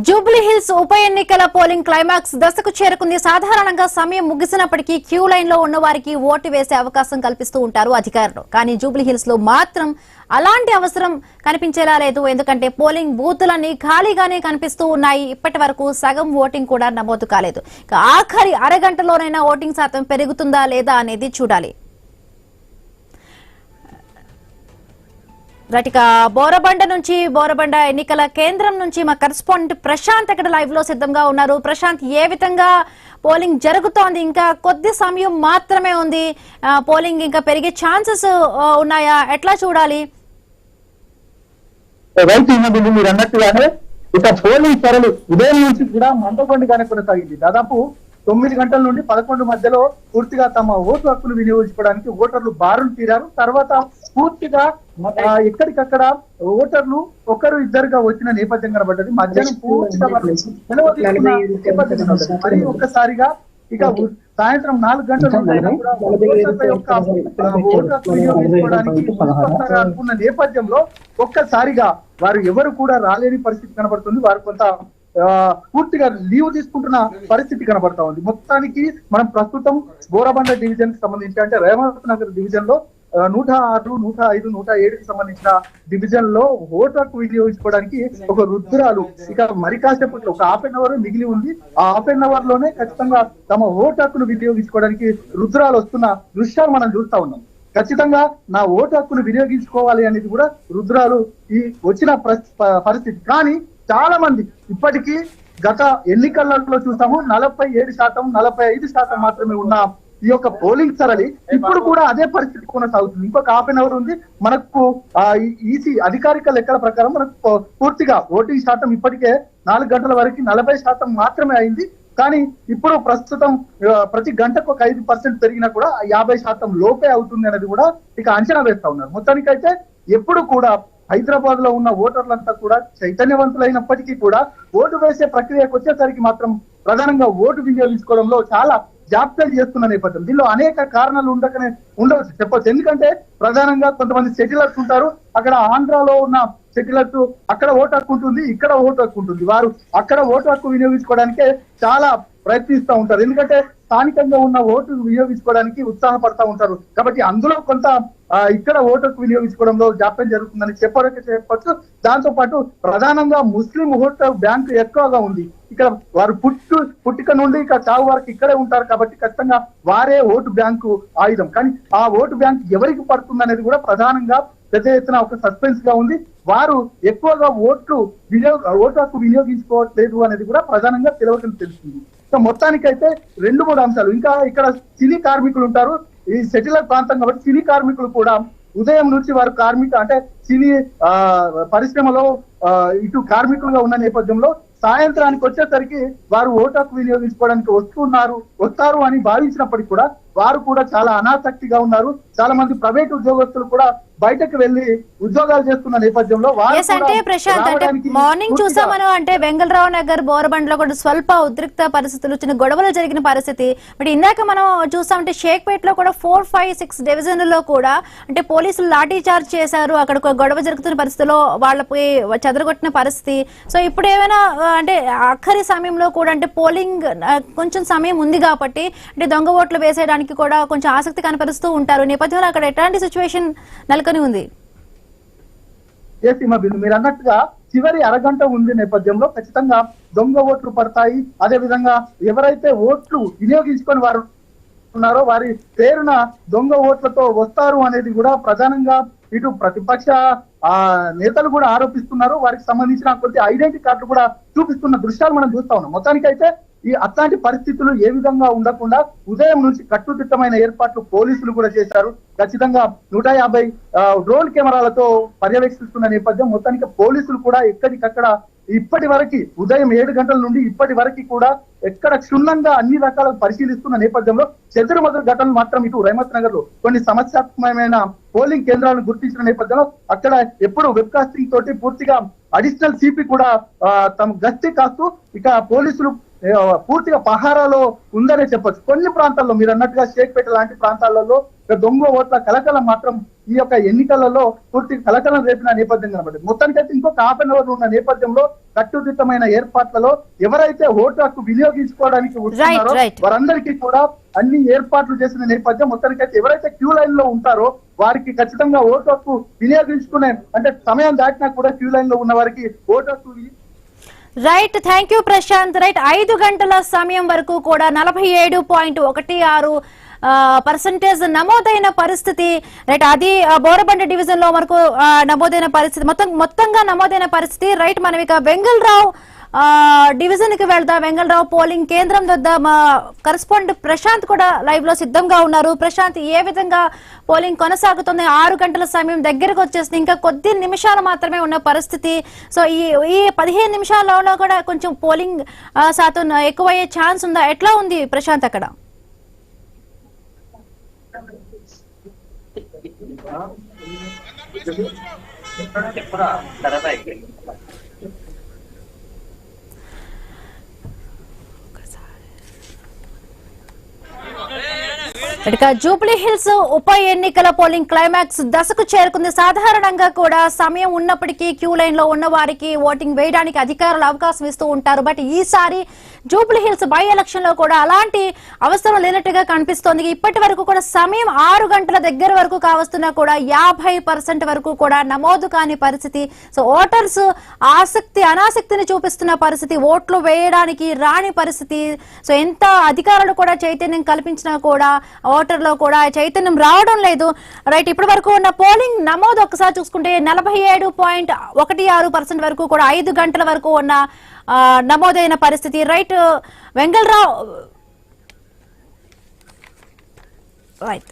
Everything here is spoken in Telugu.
జూబ్లీ హిల్స్ ఉప ఎన్నికల పోలింగ్ క్లైమాక్స్ దశకు చేరుకుంది. సాధారణంగా సమయం ముగిసినప్పటికీ క్యూ లైన్ లో ఉన్న వారికి ఓటు వేసే అవకాశం కల్పిస్తూ ఉంటారు అధికారులు. కానీ జూబ్లీ హిల్స్ లో మాత్రం అలాంటి అవసరం కనిపించేలా లేదు. ఎందుకంటే పోలింగ్ బూతులన్నీ ఖాళీగానే కనిపిస్తూ ఉన్నాయి. ఇప్పటి వరకు సగం ఓటింగ్ కూడా నమోదు కాలేదు. ఆఖరి అరగంటలోనైనా ఓటింగ్ శాతం పెరుగుతుందా లేదా అనేది చూడాలి. రైట్గా బోరబండ ఎన్నికల కేంద్రం నుంచి మా కరెస్పాండెంట్ ప్రశాంత్ అక్కడ లైవ్ లో సిద్ధంగా ఉన్నారు. ప్రశాంత్, ఏ విధంగా పోలింగ్ జరుగుతోంది? ఇంకా కొద్ది సమయం మాత్రమే ఉంది. పోలింగ్ ఇంకా పెరిగే ఛాన్సెస్ ఉన్నాయా? ఎట్లా చూడాలి? మీరు అన్నట్టుగానే ఇక పోలింగ్ సరళి ఉదయం నుంచి కూడా మందకొండగానే కొనసాగింది. దాదాపు 9 గంటల నుండి 11 మధ్యలో పూర్తిగా తమ ఓటు హక్కును వినియోగించుకోవడానికి ఓటర్లు బారులు తీరారు. తర్వాత పూర్తిగా ఎక్కడికక్కడ ఓటర్లు ఒకరు ఇద్దరుగా వచ్చిన నేపథ్యం కనబడ్డది. మధ్యాహ్నం పూర్తిగా మరి ఒక్కసారిగా ఇక సాయంత్రం 4 గంటల అనుకున్న నేపథ్యంలో ఒక్కసారిగా వారు ఎవరు కూడా రాలేని పరిస్థితి కనబడుతుంది. వారు కొంత పూర్తిగా లీవ్ తీసుకుంటున్న పరిస్థితి కనబడతా ఉంది. మొత్తానికి మనం ప్రస్తుతం బోరబండ డివిజన్ కి సంబంధించి అంటే రేవంత్ నగర్ డివిజన్ లో 106, 105, 107కి సంబంధించిన డివిజన్ లో ఓటు హక్కు వినియోగించుకోవడానికి ఒక రుద్రాలు ఇక మరి కాసేపట్లో ఒక హాఫ్ అన్ అవర్ మిగిలి ఉంది. ఆ హాఫ్ అన్ అవర్ లోనే ఖచ్చితంగా తమ ఓటు హక్కును వినియోగించుకోవడానికి రుద్రాలు వస్తున్న దృశ్యాలు మనం చూస్తా ఉన్నాం. ఖచ్చితంగా నా ఓటు హక్కును వినియోగించుకోవాలి అనేది కూడా రుద్రాలు ఈ వచ్చిన పరిస్థితి. కానీ చాలా మంది ఇప్పటికీ గత ఎన్నికలలో చూసాము 47%, 45% మాత్రమే ఉన్న ఈ యొక్క పోలింగ్ సరళి ఇప్పుడు కూడా అదే పరిస్థితి కొనసాగుతుంది. ఇంకొక హాఫ్ అన్ అవర్ ఉంది. మనకు ఈసీ అధికారిక లెక్కల ప్రకారం మనకు పూర్తిగా ఓటింగ్ శాతం ఇప్పటికే 4 గంటల వరకు 40% మాత్రమే అయింది. కానీ ఇప్పుడు ప్రస్తుతం ప్రతి గంటకు ఒక 5% పెరిగినా కూడా 50% లోపే అవుతుంది అనేది కూడా ఇక అంచనా వేస్తా ఉన్నారు. మొత్తానికైతే ఎప్పుడు కూడా హైదరాబాద్ లో ఉన్న ఓటర్లంతా కూడా చైతన్యవంతులైనప్పటికీ కూడా ఓటు వేసే ప్రక్రియకు వచ్చేసరికి మాత్రం ప్రధానంగా ఓటు వినియోగించుకోవడంలో చాలా జాప్యాలు చేస్తున్న నేపథ్యం. దీనిలో అనేక కారణాలు ఉండవచ్చు చెప్పొచ్చు. ఎందుకంటే ప్రధానంగా కొంతమంది సెటిలర్స్ ఉంటారు. అక్కడ ఆంధ్రాలో ఉన్న సెటిలర్స్ అక్కడ ఓటు హక్కు ఉంటుంది, ఇక్కడ ఓటు హక్కు ఉంటుంది. వారు అక్కడ ఓటు హక్కు వినియోగించుకోవడానికే చాలా ప్రయత్నిస్తూ ఉంటారు. ఎందుకంటే స్థానికంగా ఉన్న ఓటు వినియోగించుకోవడానికి ఉత్సాహపడతా ఉంటారు. కాబట్టి అందులో కొంత ఇక్కడ ఓటు హక్కు వినియోగించుకోవడంలో జాప్యం జరుగుతుందని చెప్పొచ్చు. దాంతో పాటు ప్రధానంగా ముస్లిం ఓటు బ్యాంకు ఎక్కువగా ఉంది. ఇక్కడ వారు పుట్టిక నుండి ఇక చావు వరకు ఇక్కడే ఉంటారు. కాబట్టి ఖచ్చితంగా వారే ఓటు బ్యాంకు ఆయుధం. కానీ ఆ ఓటు బ్యాంకు ఎవరికి పడుతుంది అనేది కూడా ప్రధానంగా పెద్ద ఎత్తున ఒక సస్పెన్స్ గా ఉంది. వారు ఎక్కువగా ఓటు హక్కు వినియోగించుకోవట్లేదు అనేది కూడా ప్రధానంగా తెలియకని తెలుస్తుంది. సో మొత్తానికైతే 2-3 అంశాలు. ఇంకా ఇక్కడ సినీ కార్మికులు ఉంటారు. ఈ సెటిలర్ ప్రాంతం కాబట్టి సినీ కార్మికులు కూడా ఉదయం నుంచి వారు అంటే సినీ పరిశ్రమలో ఇటు కార్మికులుగా ఉన్న నేపథ్యంలో సాయంత్రానికి వచ్చేసరికి వారు ఓటు హక్కు వినియోగించుకోవడానికి వస్తారు అని భావించినప్పటికీ కూడా వారు కూడా చాలా అనాసక్తిగా ఉన్నారు. చాలా మంది ప్రైవేట్ ఉద్యోగస్తులు కూడా బయటకు వెళ్లి ఉద్యోగాలు చేస్తున్న నేపథ్యంలో మార్నింగ్ చూసామను అంటే వెంగళరావు నగర్ బోరబండ్లో కూడా స్వల్ప ఉద్రిక్త పరిస్థితులు, చిన్న గొడవలు జరిగిన పరిస్థితి. బట్ ఇందాక మనం చూసామంటే షేక్పేట్ లో కూడా 4, 5, 6 డివిజన్లలో కూడా అంటే పోలీసులు లాఠీ చార్జ్ చేశారు. అక్కడ గొడవ జరుగుతున్న పరిస్థితిలో వాళ్ళపై చెదరగొట్టిన పరిస్థితి. సో ఇప్పుడు ఏమైనా అంటే ఆఖరి సమయంలో కూడా అంటే పోలింగ్ కొంచెం సమయం ఉంది కాబట్టి అంటే దొంగ ఓట్లు వేసేయడానికి కూడా కొంచెం ఆసక్తి కనపరుస్తూ ఉంటారు. నేపథ్యంలో అక్కడ ఎట్లాంటి సిచ్యువేషన్ నెలకొని ఉంది? మీరు అన్నట్టుగా చివరి అరగంట ఉంది నేపథ్యంలో ఖచ్చితంగా దొంగ ఓట్లు పడతాయి. అదే విధంగా ఎవరైతే ఓట్లు వినియోగించుకొని వారు ఉన్నారో వారి పేరున దొంగ ఓట్లతో వస్తారు అనేది కూడా ప్రధానంగా ఇటు ప్రతిపక్ష నేతలు కూడా ఆరోపిస్తున్నారు. వారికి సంబంధించిన కొద్ది ఐడెంటిటీ కార్డులు కూడా చూపిస్తున్న దృశ్యాలు మనం చూస్తా ఉన్నాం. మొత్తానికైతే ఈ అట్లాంటి పరిస్థితులు ఏ విధంగా ఉండకుండా ఉదయం నుంచి కట్టుదిట్టమైన ఏర్పాట్లు పోలీసులు కూడా చేశారు. ఖచ్చితంగా 150 డ్రోన్ కెమెరాలతో పర్యవేక్షిస్తున్న నేపథ్యం. మొత్తానికి పోలీసులు కూడా ఎక్కడికక్కడ ఇప్పటి వరకు ఉదయం 7 గంటల నుండి ఇప్పటి వరకు కూడా ఎక్కడ క్షుణ్ణంగా అన్ని రకాల పరిశీలిస్తున్న నేపథ్యంలో చెదురుమదురు ఘటనలు మాత్రం ఇటు రేవంత్ నగర్ లో కొన్ని సమస్యాత్మకమైన పోలింగ్ కేంద్రాలను గుర్తించిన నేపథ్యంలో అక్కడ ఎప్పుడు వెబ్ కాస్టింగ్ తోటి పూర్తిగా అడిషనల్ సిపి కూడా తమ గస్తీ కాస్తూ ఇక పోలీసులు పూర్తిగా పహారాలో ఉందనే చెప్పొచ్చు. కొన్ని ప్రాంతాల్లో మీరు అన్నట్టుగా షేక్పేట లాంటి ప్రాంతాలలో దొంగ ఓట్ల కలకలం మాత్రం ఈ యొక్క ఎన్నికలలో పూర్తిగా కలకలం రేపిన నేపథ్యం కనబడింది. మొత్తానికైతే ఇంకొక హాఫ్ అన్ అవర్ ఉన్న నేపథ్యంలో కట్టుదిట్టమైన ఏర్పాట్లలో ఎవరైతే ఓటు హక్కు వినియోగించుకోవడానికి వస్తున్నారో వారందరికీ కూడా అన్ని ఏర్పాట్లు చేసిన నేపథ్యం. మొత్తానికైతే ఎవరైతే క్యూ లైన్ లో ఉంటారో వారికి ఖచ్చితంగా ఓటు హక్కు వినియోగించుకునే అంటే సమయం దాటినా కూడా క్యూ లైన్ లో ఉన్న వారికి ఓటు హక్కు. Right, thank you Prashant. Right, 5 గంటల సమయం వరకు కూడా 47.16% నమోదైన పరిస్థితి. రైట్, అది బోరబండ డివిజన్ లో వరకు నమోదైన పరిస్థితి, మొత్తంగా నమోదైన పరిస్థితి. రైట్, మనం ఇక వెంగళరావు డివిజన్ కి వెళ్దాం. వెంగళరావు పోలింగ్ కేంద్రం వద్ద మా కరెస్పాండెంట్ ప్రశాంత్ కూడా లైవ్ లో సిద్ధంగా ఉన్నారు. ప్రశాంత్, ఏ విధంగా పోలింగ్ కొనసాగుతుంది? 6 గంటల సమయం దగ్గరకు వచ్చేసింది, ఇంకా కొద్ది నిమిషాలు మాత్రమే ఉన్న పరిస్థితి. సో ఈ 15 నిమిషాలలో కూడా కొంచెం పోలింగ్ శాతం ఎక్కువయ్యే ఛాన్స్ ఉందా? ఎట్లా ఉంది ప్రశాంత్ అక్కడ? జూబ్లీ హిల్స్ ఉప ఎన్నికల పోలింగ్ క్లైమాక్స్ దశకు చేరుకుంది. సాధారణంగా కూడా సమయం ఉన్నప్పటికీ క్యూ లైన్ లో ఉన్న వారికి ఓటింగ్ వేయడానికి అధికారులు అవకాశం ఇస్తూ ఉంటారు. బట్ ఈసారి జూబ్లీ హిల్స్ బై ఎలక్షన్ లో కూడా అలాంటి అవసరం లేనట్టుగా కనిపిస్తోంది. ఇప్పటి వరకు కూడా సమయం 6 గంటల దగ్గర వరకు కావస్తున్నా కూడా 50% వరకు కూడా నమోదు కాని పరిస్థితి. సో ఓటర్స్ అనాసక్తిని చూపిస్తున్న పరిస్థితి, ఓట్లు వేయడానికి రాని పరిస్థితి. సో ఎంత అధికారులు కూడా చైతన్యం కల్పించినా కూడా ఓటర్లో కూడా చైతన్యం రావడం లేదు. రైట్, ఇప్పటి వరకు ఉన్న పోలింగ్ నమోదు ఒకసారి చూసుకుంటే 47.16% వరకు కూడా 5 గంటల వరకు ఉన్న నమోదైన పరిస్థితి. రైట్, వెంగళరావు. రైట్.